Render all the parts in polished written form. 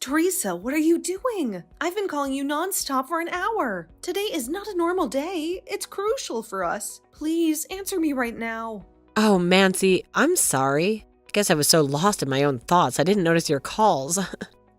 Teresa, what are you doing? I've been calling you nonstop for an hour. Today is not a normal day. It's crucial for us. Please answer me right now. Oh, Mancy, I'm sorry. I guess I was so lost in my own thoughts I didn't notice your calls.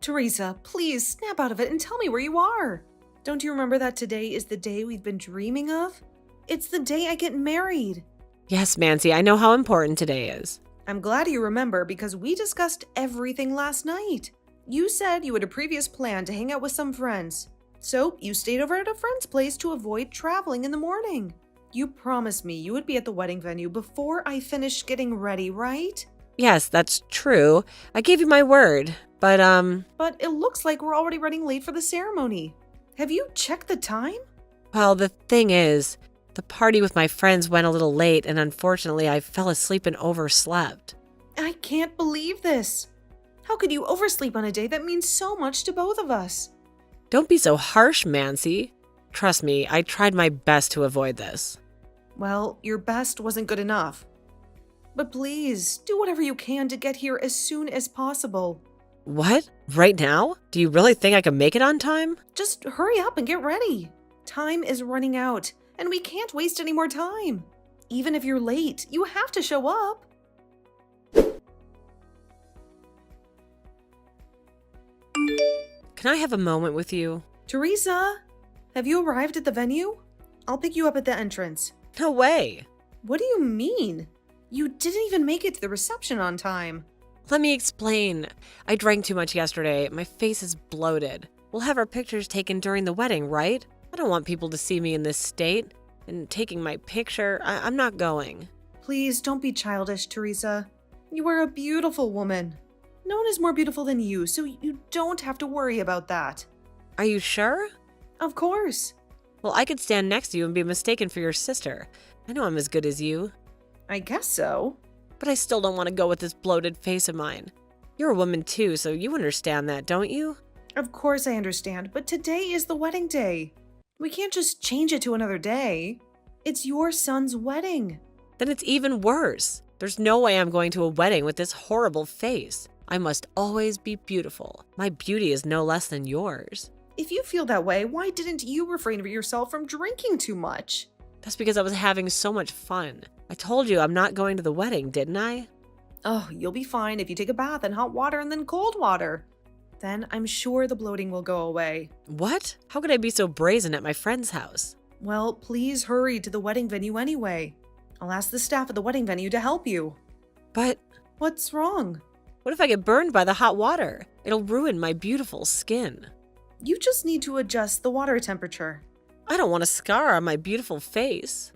Teresa, please snap out of it and tell me where you are. Don't you remember that today is the day we've been dreaming of? It's the day I get married. Yes, Mancy, I know how important today is. I'm glad you remember because we discussed everything last night. You said you had a previous plan to hang out with some friends. So you stayed over at a friend's place to avoid traveling in the morning. You promised me you would be at the wedding venue before I finished getting ready, right? Yes, that's true. I gave you my word, but But it looks like we're already running late for the ceremony. Have you checked the time? well, the thing is, the party with my friends went a little late and unfortunately I fell asleep and overslept. I can't believe this. How could you oversleep on a day that means so much to both of us? Don't be so harsh, Mancy. Trust me, I tried my best to avoid this. Well, your best wasn't good enough. But please, do whatever you can to get here as soon as possible. What? Right now? Do you really think I can make it on time? Just hurry up and get ready. Time is running out, and we can't waste any more time. Even if you're late, you have to show up. Can I have a moment with you? Teresa, have you arrived at the venue? I'll pick you up at the entrance. No way. What do you mean? You didn't even make it to the reception on time. Let me explain. I drank too much yesterday. My face is bloated. We'll have our pictures taken during the wedding, right? I don't want people to see me in this state. And taking my picture, I'm not going. Please don't be childish, Teresa. You are a beautiful woman. No one is more beautiful than you, so you don't have to worry about that. Are you sure? Of course. Well, I could stand next to you and be mistaken for your sister. I know I'm as good as you. I guess so. But I still don't want to go with this bloated face of mine. You're a woman too, so you understand that, don't you? Of course I understand, but today is the wedding day. We can't just change it to another day. It's your son's wedding. Then it's even worse. There's no way I'm going to a wedding with this horrible face. I must always be beautiful. My beauty is no less than yours. If you feel that way, why didn't you refrain yourself from drinking too much? That's because I was having so much fun. I told you I'm not going to the wedding, didn't I? Oh, you'll be fine if you take a bath in hot water and then cold water. Then I'm sure the bloating will go away. What? How could I be so brazen at my friend's house? Well, please hurry to the wedding venue anyway. I'll ask the staff at the wedding venue to help you. But What's wrong? what if I get burned by the hot water? It'll ruin my beautiful skin. You just need to adjust the water temperature. I don't want a scar on my beautiful face.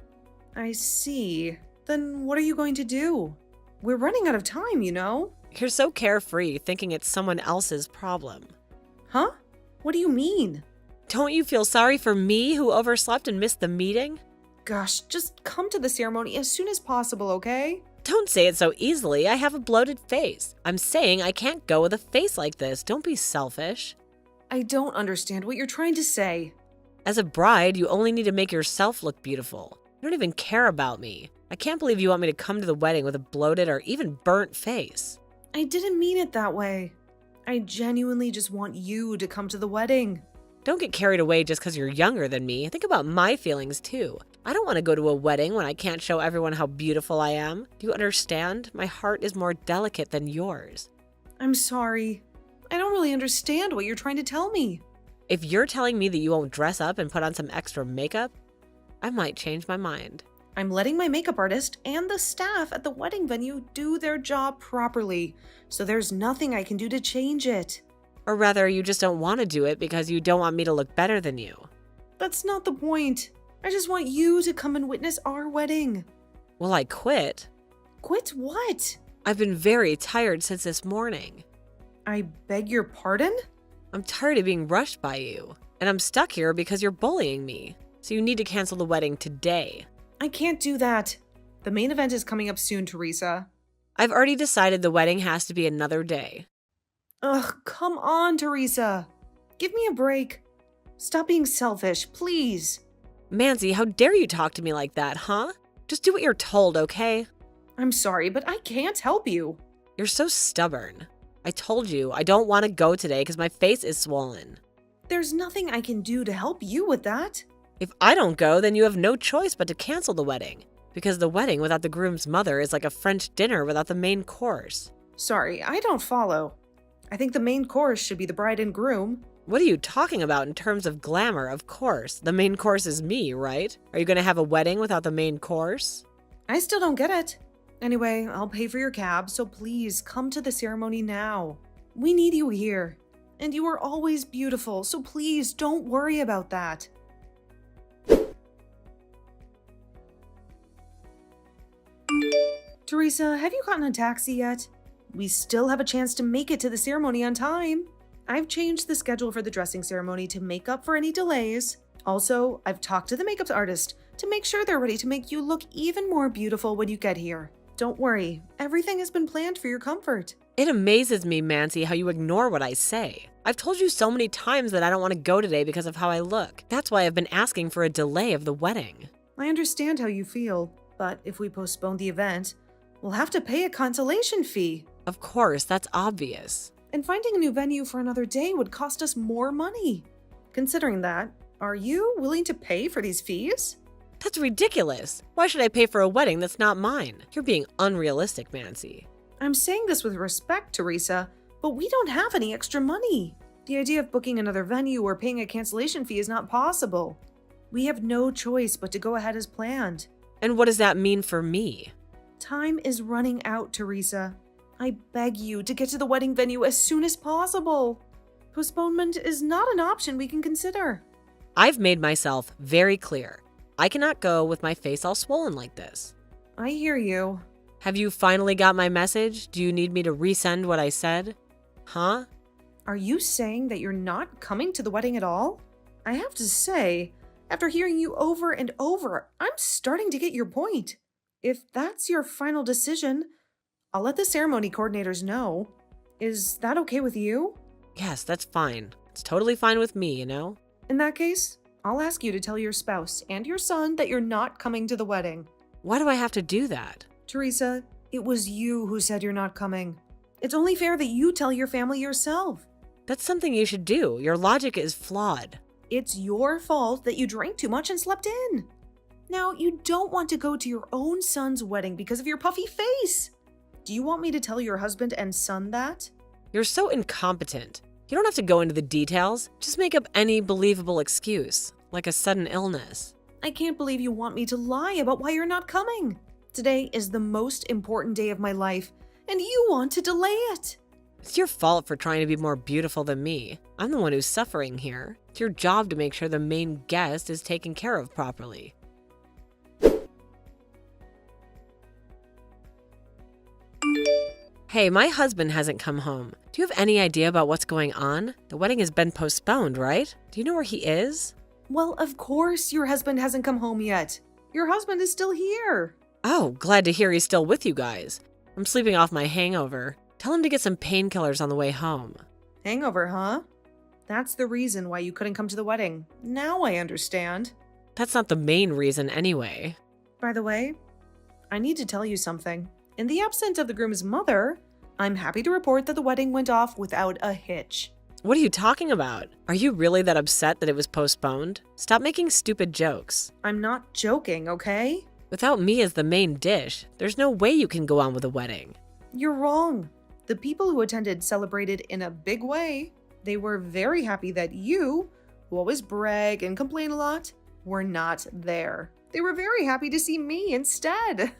I see. Then what are you going to do? We're running out of time, you know? You're so carefree, thinking it's someone else's problem. Huh? What do you mean? Don't you feel sorry for me who overslept and missed the meeting? Gosh, just come to the ceremony as soon as possible, okay? Don't say it so easily. I have a bloated face. I'm saying I can't go with a face like this. Don't be selfish. I don't understand what you're trying to say. As a bride, you only need to make yourself look beautiful. You don't even care about me. I can't believe you want me to come to the wedding with a bloated or even burnt face. I didn't mean it that way. I genuinely just want you to come to the wedding. Don't get carried away just because you're younger than me. Think about my feelings too. I don't want to go to a wedding when I can't show everyone how beautiful I am. Do you understand? My heart is more delicate than yours. I'm sorry. I don't really understand what you're trying to tell me. If you're telling me that you won't dress up and put on some extra makeup, I might change my mind. I'm letting my makeup artist and the staff at the wedding venue do their job properly, so there's nothing I can do to change it. Or rather, you just don't want to do it because you don't want me to look better than you. That's not the point. I just want you to come and witness our wedding. Will I quit? Quit what? I've been very tired since this morning. I beg your pardon? I'm tired of being rushed by you, and I'm stuck here because you're bullying me. So you need to cancel the wedding today. I can't do that. The main event is coming up soon, Teresa. I've already decided the wedding has to be another day. Ugh, come on, Teresa. Give me a break. Stop being selfish, please. Mancy, how dare you talk to me like that, huh? Just do what you're told, okay? I'm sorry, but I can't help you. You're so stubborn. I told you, I don't want to go today because my face is swollen. There's nothing I can do to help you with that. If I don't go, then you have no choice but to cancel the wedding. Because the wedding without the groom's mother is like a French dinner without the main course. Sorry, I don't follow. I think the main course should be the bride and groom. What are you talking about in terms of glamour? Of course. The main course is me, right? Are you going to have a wedding without the main course? I still don't get it. Anyway, I'll pay for your cab, so please come to the ceremony now. We need you here. And you are always beautiful, so please don't worry about that. Teresa, have you gotten a taxi yet? We still have a chance to make it to the ceremony on time. I've changed the schedule for the dressing ceremony to make up for any delays. Also, I've talked to the makeup artist to make sure they're ready to make you look even more beautiful when you get here. Don't worry, everything has been planned for your comfort. It amazes me, Mancy, how you ignore what I say. I've told you so many times that I don't want to go today because of how I look. That's why I've been asking for a delay of the wedding. I understand how you feel, but if we postpone the event, we'll have to pay a cancellation fee. Of course, that's obvious. And finding a new venue for another day would cost us more money. Considering that, are you willing to pay for these fees? That's ridiculous. Why should I pay for a wedding that's not mine? You're being unrealistic, Mancy. I'm saying this with respect, Teresa, but we don't have any extra money. The idea of booking another venue or paying a cancellation fee is not possible. We have no choice but to go ahead as planned. And what does that mean for me? Time is running out, Teresa. I beg you to get to the wedding venue as soon as possible. Postponement is not an option we can consider. I've made myself very clear. I cannot go with my face all swollen like this. I hear you. Have you finally got my message? Do you need me to resend what I said? Huh? Are you saying that you're not coming to the wedding at all? I have to say, after hearing you over and over, I'm starting to get your point. If that's your final decision, I'll let the ceremony coordinators know. Is that okay with you? Yes, that's fine. It's totally fine with me, you know? In that case, I'll ask you to tell your spouse and your son that you're not coming to the wedding. Why do I have to do that? Teresa, it was you who said you're not coming. It's only fair that you tell your family yourself. That's something you should do. Your logic is flawed. It's your fault that you drank too much and slept in. Now, you don't want to go to your own son's wedding because of your puffy face. Do you want me to tell your husband and son that? You're so incompetent. You don't have to go into the details. Just make up any believable excuse, like a sudden illness. I can't believe you want me to lie about why you're not coming. Today is the most important day of my life, and you want to delay it. It's your fault for trying to be more beautiful than me. I'm the one who's suffering here. It's your job to make sure the main guest is taken care of properly. Hey, my husband hasn't come home. Do you have any idea about what's going on? The wedding has been postponed, right? Do you know where he is? Well, of course your husband hasn't come home yet. Your husband is still here. Oh, glad to hear he's still with you guys. I'm sleeping off my hangover. Tell him to get some painkillers on the way home. Hangover, huh? That's the reason why you couldn't come to the wedding. Now I understand. That's not the main reason anyway. By the way, I need to tell you something. In the absence of the groom's mother, I'm happy to report that the wedding went off without a hitch. What are you talking about? Are you really that upset that it was postponed? Stop making stupid jokes. I'm not joking, okay? Without me as the main dish, there's no way you can go on with a wedding. You're wrong. The people who attended celebrated in a big way. They were very happy that you, who always brag and complain a lot, were not there. They were very happy to see me instead.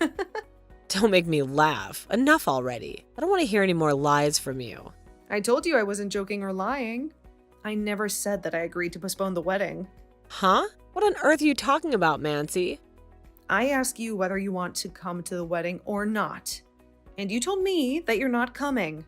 Don't make me laugh. Enough already. I don't want to hear any more lies from you. I told you I wasn't joking or lying. I never said that I agreed to postpone the wedding. Huh? What on earth are you talking about, Mancy? I asked you whether you want to come to the wedding or not. And you told me that you're not coming.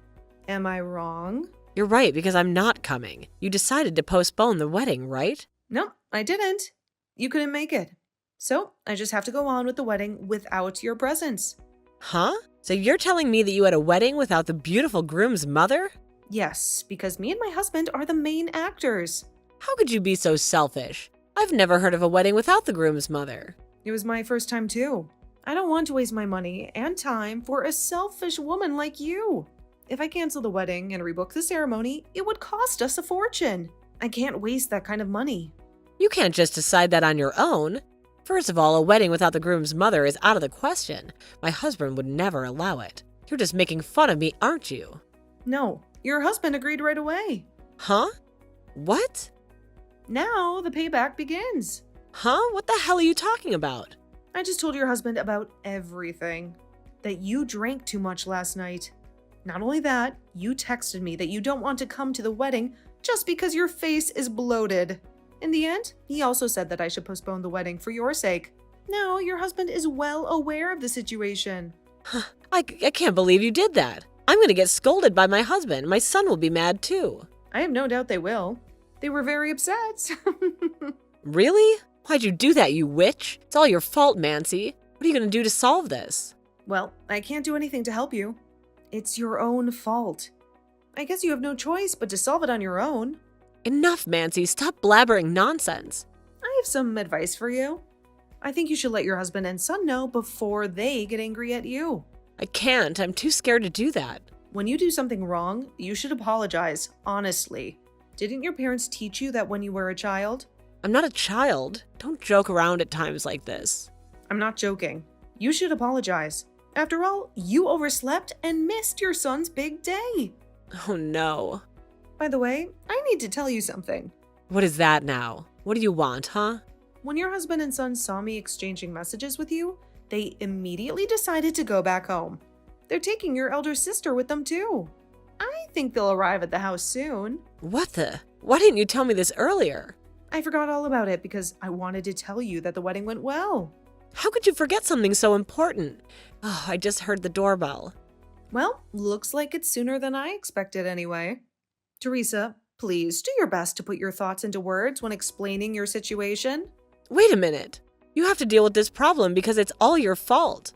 Am I wrong? You're right, because I'm not coming. You decided to postpone the wedding, right? No, I didn't. You couldn't make it. So I just have to go on with the wedding without your presence. Huh? So you're telling me that you had a wedding without the beautiful groom's mother? Yes, because me and my husband are the main actors. How could you be so selfish? I've never heard of a wedding without the groom's mother. It was my first time too. I don't want to waste my money and time for a selfish woman like you. If I cancel the wedding and rebook the ceremony, it would cost us a fortune. I can't waste that kind of money. You can't just decide that on your own. First of all, a wedding without the groom's mother is out of the question. My husband would never allow it. You're just making fun of me, aren't you? No, your husband agreed right away. Huh? What? Now the payback begins. Huh? What the hell are you talking about? I just told your husband about everything. That you drank too much last night. Not only that, you texted me that you don't want to come to the wedding just because your face is bloated. In the end, he also said that I should postpone the wedding for your sake. Now your husband is well aware of the situation. I can't believe you did that. I'm gonna get scolded by my husband. My son will be mad too. I have no doubt they will. They were very upset. Really? Why'd you do that, you witch? It's all your fault, Mancy. What are you gonna do to solve this? Well, I can't do anything to help you. It's your own fault. I guess you have no choice but to solve it on your own. Enough, Mancy. Stop blabbering nonsense. I have some advice for you. I think you should let your husband and son know before they get angry at you. I can't. I'm too scared to do that. When you do something wrong, you should apologize, honestly. Didn't your parents teach you that when you were a child? I'm not a child. Don't joke around at times like this. I'm not joking. You should apologize. After all, you overslept and missed your son's big day. Oh no. By the way, I need to tell you something. What is that now? What do you want, huh? When your husband and son saw me exchanging messages with you, they immediately decided to go back home. They're taking your elder sister with them too. I think they'll arrive at the house soon. What the? Why didn't you tell me this earlier? I forgot all about it because I wanted to tell you that the wedding went well. How could you forget something so important? Oh, I just heard the doorbell. Well, looks like it's sooner than I expected anyway. Teresa, please do your best to put your thoughts into words when explaining your situation. Wait a minute. You have to deal with this problem because it's all your fault.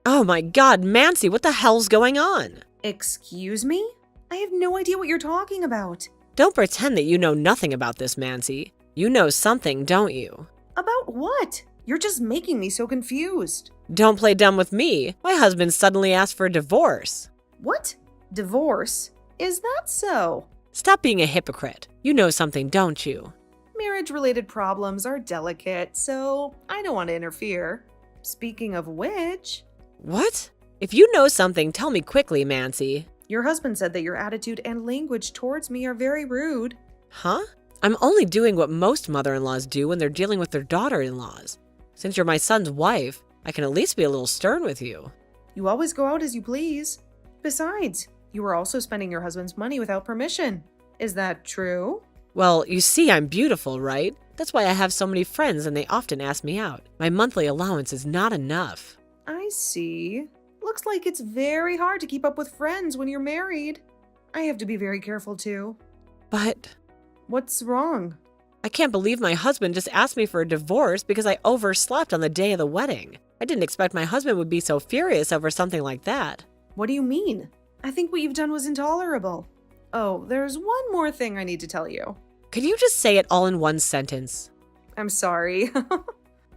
Oh my God, Mancy, what the hell's going on? Excuse me? I have no idea what you're talking about. Don't pretend that you know nothing about this, Mancy. You know something, don't you? About what? You're just making me so confused. Don't play dumb with me. My husband suddenly asked for a divorce. What? Divorce? Is that so? Stop being a hypocrite. You know something, don't you? Marriage-related problems are delicate, so I don't want to interfere. Speaking of which… What? If you know something, tell me quickly, Mancy. Your husband said that your attitude and language towards me are very rude. Huh? I'm only doing what most mother-in-laws do when they're dealing with their daughter-in-laws. Since you're my son's wife, I can at least be a little stern with you. You always go out as you please. Besides, you are also spending your husband's money without permission. Is that true? Well, you see, I'm beautiful, right? That's why I have so many friends and they often ask me out. My monthly allowance is not enough. I see. Looks like it's very hard to keep up with friends when you're married. I have to be very careful too. But… What's wrong? I can't believe my husband just asked me for a divorce because I overslept on the day of the wedding. I didn't expect my husband would be so furious over something like that. What do you mean? I think what you've done was intolerable. Oh, there's one more thing I need to tell you. Could you just say it all in one sentence? I'm sorry.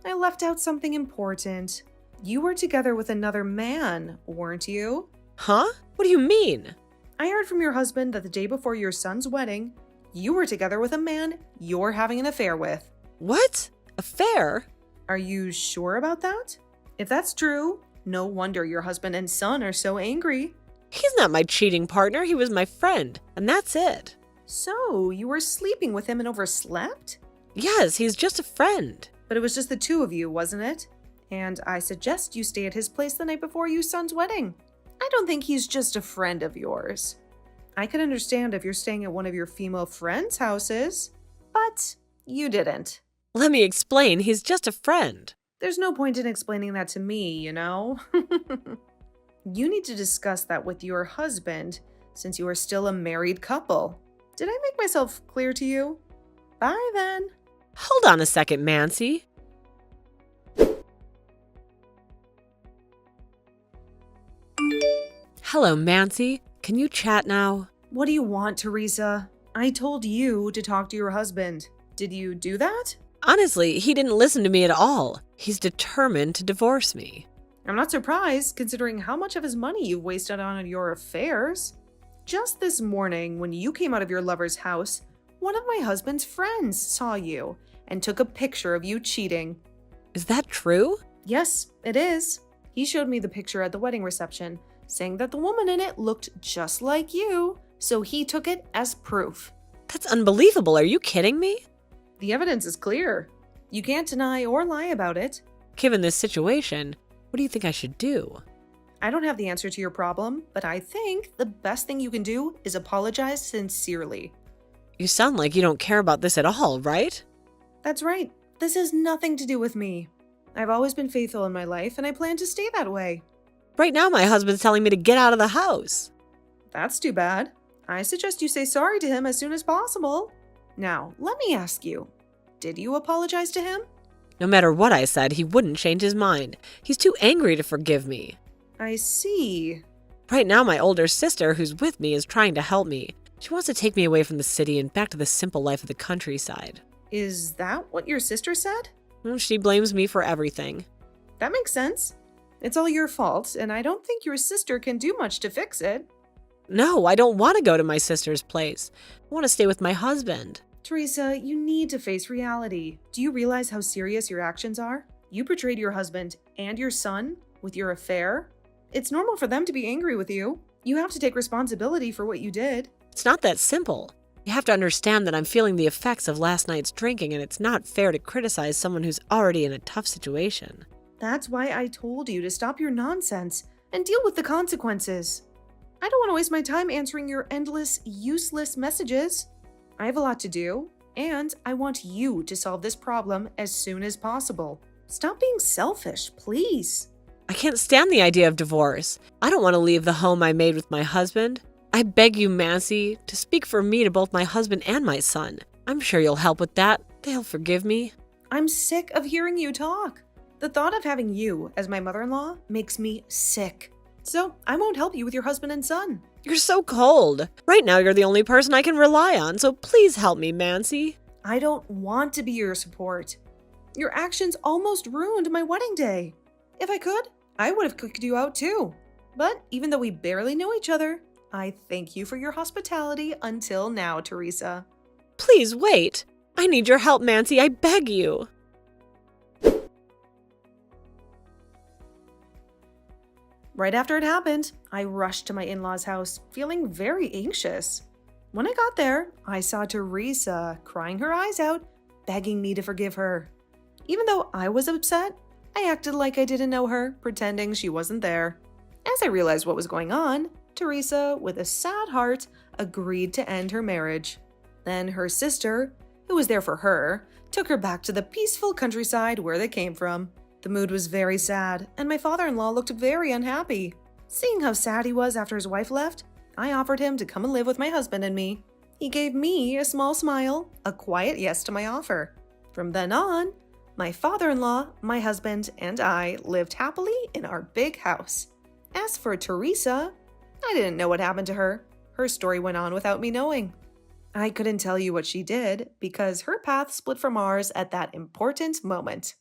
I left out something important. You were together with another man, weren't you? Huh? What do you mean? I heard from your husband that the day before your son's wedding, you were together with a man you're having an affair with. What? Affair? Are you sure about that? If that's true, no wonder your husband and son are so angry. He's not my cheating partner. He was my friend, and that's it. So, you were sleeping with him and overslept? Yes, he's just a friend. But it was just the two of you, wasn't it? And I suggest you stay at his place the night before your son's wedding. I don't think he's just a friend of yours. I could understand if you're staying at one of your female friends' houses, but you didn't. Let me explain. He's just a friend. There's no point in explaining that to me, you know? You need to discuss that with your husband, since you are still a married couple. Did I make myself clear to you? Bye then. Hold on a second, Mancy. Hello, Mancy. Can you chat now? What do you want, Teresa? I told you to talk to your husband. Did you do that? Honestly, he didn't listen to me at all. He's determined to divorce me. I'm not surprised, considering how much of his money you've wasted on your affairs. Just this morning, when you came out of your lover's house, one of my husband's friends saw you and took a picture of you cheating. Is that true? Yes, it is. He showed me the picture at the wedding reception, saying that the woman in it looked just like you, so he took it as proof. That's unbelievable. Are you kidding me? The evidence is clear. You can't deny or lie about it. Given this situation, what do you think I should do? I don't have the answer to your problem, but I think the best thing you can do is apologize sincerely. You sound like you don't care about this at all, right? That's right. This has nothing to do with me. I've always been faithful in my life, and I plan to stay that way. Right now, my husband's telling me to get out of the house. That's too bad. I suggest you say sorry to him as soon as possible. Now, let me ask you, did you apologize to him? No matter what I said, he wouldn't change his mind. He's too angry to forgive me. I see. Right now, my older sister, who's with me, is trying to help me. She wants to take me away from the city and back to the simple life of the countryside. Is that what your sister said? Well, she blames me for everything. That makes sense. It's all your fault, and I don't think your sister can do much to fix it. No, I don't want to go to my sister's place. I want to stay with my husband. Teresa, you need to face reality. Do you realize how serious your actions are? You betrayed your husband and your son with your affair. It's normal for them to be angry with you. You have to take responsibility for what you did. It's not that simple. You have to understand that I'm feeling the effects of last night's drinking, and it's not fair to criticize someone who's already in a tough situation. That's why I told you to stop your nonsense and deal with the consequences. I don't want to waste my time answering your endless, useless messages. I have a lot to do, and I want you to solve this problem as soon as possible. Stop being selfish, please. I can't stand the idea of divorce. I don't want to leave the home I made with my husband. I beg you, Mancy, to speak for me to both my husband and my son. I'm sure you'll help with that. They'll forgive me. I'm sick of hearing you talk. The thought of having you as my mother-in-law makes me sick. So I won't help you with your husband and son. You're so cold. Right now, you're the only person I can rely on, so please help me, Mancy. I don't want to be your support. Your actions almost ruined my wedding day. If I could, I would have kicked you out too. But even though we barely know each other, I thank you for your hospitality until now, Teresa. Please wait. I need your help, Mancy. I beg you. Right after it happened, I rushed to my in-laws' house, feeling very anxious. When I got there, I saw Teresa crying her eyes out, begging me to forgive her. Even though I was upset, I acted like I didn't know her, pretending she wasn't there. As I realized what was going on, Teresa, with a sad heart, agreed to end her marriage. Then her sister, who was there for her, took her back to the peaceful countryside where they came from. The mood was very sad, and my father-in-law looked very unhappy. Seeing how sad he was after his wife left, I offered him to come and live with my husband and me. He gave me a small smile, a quiet yes to my offer. From then on, my father-in-law, my husband, and I lived happily in our big house. As for Teresa, I didn't know what happened to her. Her story went on without me knowing. I couldn't tell you what she did because her path split from ours at that important moment.